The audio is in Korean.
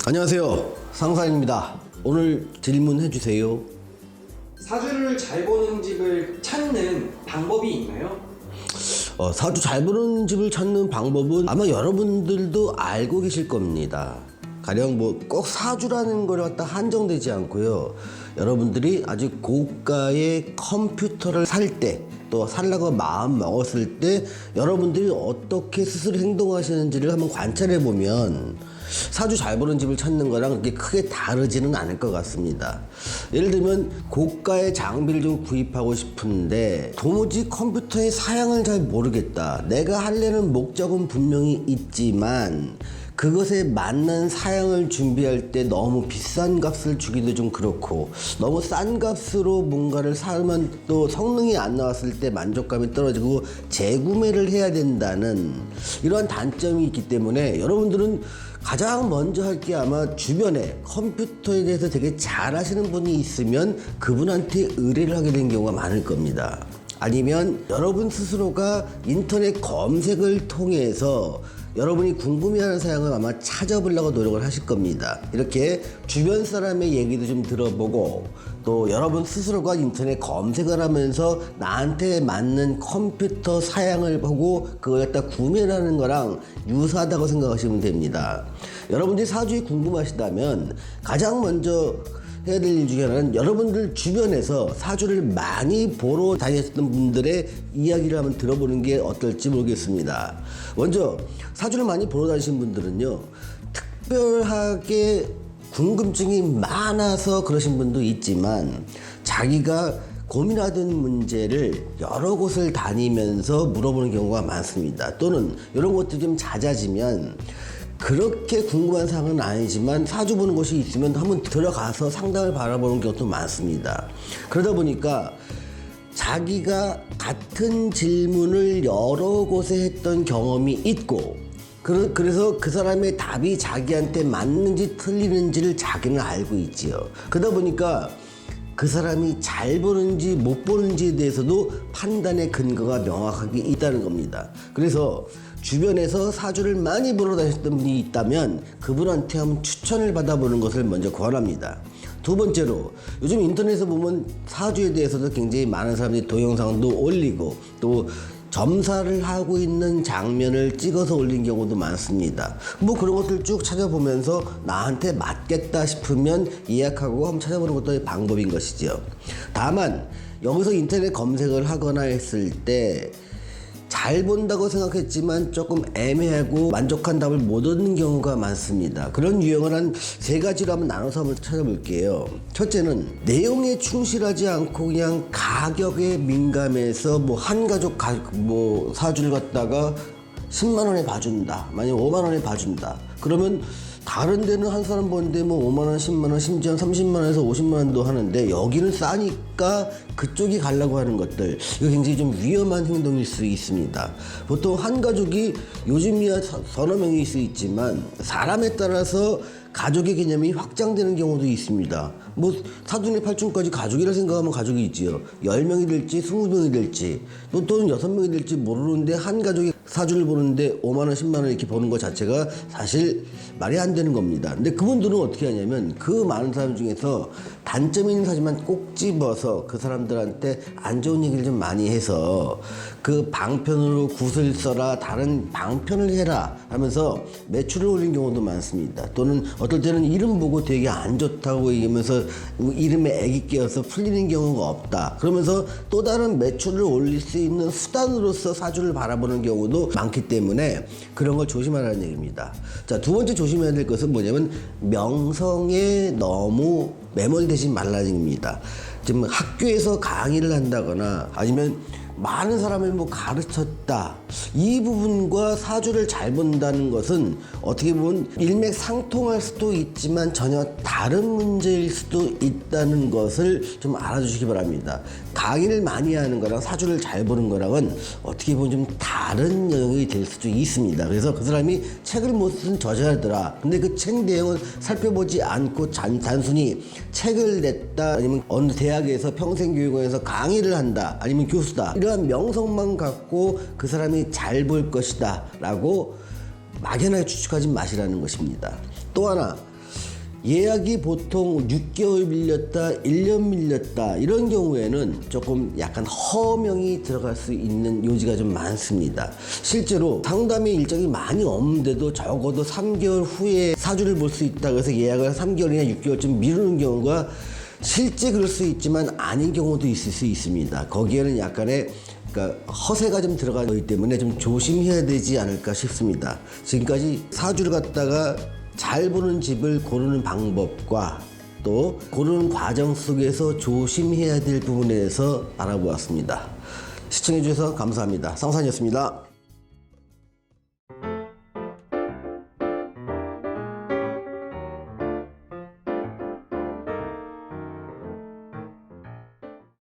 안녕하세요, 상사입니다. 오늘 질문해 주세요. 사주를 잘 보는 집을 찾는 방법이 있나요? 사주 잘 보는 집을 찾는 방법은 아마 여러분들도 알고 계실 겁니다. 가령 꼭 사주라는 걸 갖다 한정되지 않고요. 여러분들이 아주 고가의 컴퓨터를 살 때, 또 살라고 마음 먹었을 때 여러분들이 어떻게 스스로 행동하시는지를 한번 관찰해 보면 사주 잘 보는 집을 찾는 거랑 그렇게 크게 다르지는 않을 것 같습니다. 예를 들면 고가의 장비를 좀 구입하고 싶은데 도무지 컴퓨터의 사양을 잘 모르겠다. 내가 하려는 목적은 분명히 있지만 그것에 맞는 사양을 준비할 때 너무 비싼 값을 주기도 좀 그렇고, 너무 싼 값으로 뭔가를 사면 또 성능이 안 나왔을 때 만족감이 떨어지고 재구매를 해야 된다는 이러한 단점이 있기 때문에 여러분들은 가장 먼저 할 게 아마 주변에 컴퓨터에 대해서 되게 잘 하시는 분이 있으면 그분한테 의뢰를 하게 된 경우가 많을 겁니다. 아니면 여러분 스스로가 인터넷 검색을 통해서 여러분이 궁금해하는 사양을 아마 찾아보려고 노력을 하실 겁니다. 이렇게 주변 사람의 얘기도 좀 들어보고, 또 여러분 스스로가 인터넷 검색을 하면서 나한테 맞는 컴퓨터 사양을 보고 그걸 갖다 구매를 하는 거랑 유사하다고 생각하시면 됩니다. 여러분들이 사주에 궁금하시다면 가장 먼저 해야 될 일 중에 하나는 여러분들 주변에서 사주를 많이 보러 다녔던 분들의 이야기를 한번 들어보는 게 어떨지 모르겠습니다. 먼저 사주를 많이 보러 다니신 분들은요, 특별하게 궁금증이 많아서 그러신 분도 있지만 자기가 고민하던 문제를 여러 곳을 다니면서 물어보는 경우가 많습니다. 또는 이런 것들이 좀 잦아지면 그렇게 궁금한 사항은 아니지만 사주 보는 곳이 있으면 한번 들어가서 상담을 받아보는 경우도 많습니다. 그러다 보니까 자기가 같은 질문을 여러 곳에 했던 경험이 있고, 그래서 그 사람의 답이 자기한테 맞는지 틀리는지를 자기는 알고 있지요. 그러다 보니까 그 사람이 잘 보는지 못 보는지에 대해서도 판단의 근거가 명확하게 있다는 겁니다. 그래서 주변에서 사주를 많이 보러 다녔던 분이 있다면 그분한테 한번 추천을 받아보는 것을 먼저 권합니다. 두 번째로, 요즘 인터넷에 보면 사주에 대해서도 굉장히 많은 사람들이 동영상도 올리고 또 점사를 하고 있는 장면을 찍어서 올린 경우도 많습니다. 그런 것들 쭉 찾아보면서 나한테 맞겠다 싶으면 예약하고 한번 찾아보는 것도 방법인 것이죠. 다만 여기서 인터넷 검색을 하거나 했을 때 잘 본다고 생각했지만 조금 애매하고 만족한 답을 못 얻는 경우가 많습니다. 그런 유형을 한 세 가지로 한번 나눠서 한번 찾아볼게요. 첫째는 내용에 충실하지 않고 그냥 가격에 민감해서 한 가족 사주를 갖다가 10만 원에 봐준다, 만약 5만 원에 봐준다, 그러면 다른 데는 한 사람 보는데 5만 원, 10만 원, 심지어 30만 원에서 50만 원도 하는데 여기는 싸니까 그쪽이 가려고 하는 것들, 이거 굉장히 좀 위험한 행동일 수 있습니다. 보통 한 가족이 요즘이야 서너 명일 수 있지만 사람에 따라서 가족의 개념이 확장되는 경우도 있습니다. 사돈의 팔촌까지 가족이라 생각하면 가족이 있지요. 10명이 될지 20명이 될지 또는 6명이 될지 모르는데 한 가족이 사주를 보는데 5만 원, 10만 원 이렇게 보는 것 자체가 사실 말이 안 되는 겁니다. 근데 그분들은 어떻게 하냐면 그 많은 사람 중에서 단점 있는 사주만 꼭 집어서 그 사람들한테 안 좋은 얘기를 좀 많이 해서 그 방편으로 굿을 써라, 다른 방편을 해라 하면서 매출을 올린 경우도 많습니다. 또는 어떨 때는 이름 보고 되게 안 좋다고 얘기하면서 이름에 애기 끼어서 풀리는 경우가 없다, 그러면서 또 다른 매출을 올릴 수 있는 수단으로서 사주를 바라보는 경우도 많기 때문에 그런 걸 조심하라는 얘기입니다. 자, 두 번째 조심해야 될 것은 뭐냐면 명성에 너무 매몰되지 말라는 얘기입니다. 지금 학교에서 강의를 한다거나 아니면 많은 사람을 가르쳤다, 이 부분과 사주를 잘 본다는 것은 어떻게 보면 일맥상통할 수도 있지만 전혀 다른 문제일 수도 있다는 것을 좀 알아주시기 바랍니다. 강의를 많이 하는 거랑 사주를 잘 보는 거랑은 어떻게 보면 좀 다른 영역이 될 수도 있습니다. 그래서 그 사람이 책을 못 쓴 저자더라, 근데 그 책 내용을 살펴보지 않고 단순히 책을 냈다, 아니면 어느 대학에서 평생교육원에서 강의를 한다, 아니면 교수다, 이러한 명성만 갖고 그 사람이 잘 볼 것이다 라고 막연하게 추측하지 마시라는 것입니다. 또 하나, 예약이 보통 6개월 밀렸다, 1년 밀렸다 이런 경우에는 조금 약간 허명이 들어갈 수 있는 요지가 좀 많습니다. 실제로 상담의 일정이 많이 없는데도 적어도 3개월 후에 사주를 볼 수 있다고 해서 예약을 3개월이나 6개월쯤 미루는 경우가 실제 그럴 수 있지만 아닌 경우도 있을 수 있습니다. 거기에는 약간의 허세가 좀 들어가기 때문에 좀 조심해야 되지 않을까 싶습니다. 지금까지 사주를 갖다가 잘 보는 집을 고르는 방법과 또 고르는 과정 속에서 조심해야 될 부분에서 알아보았습니다. 시청해 주셔서 감사합니다. 성산이었습니다.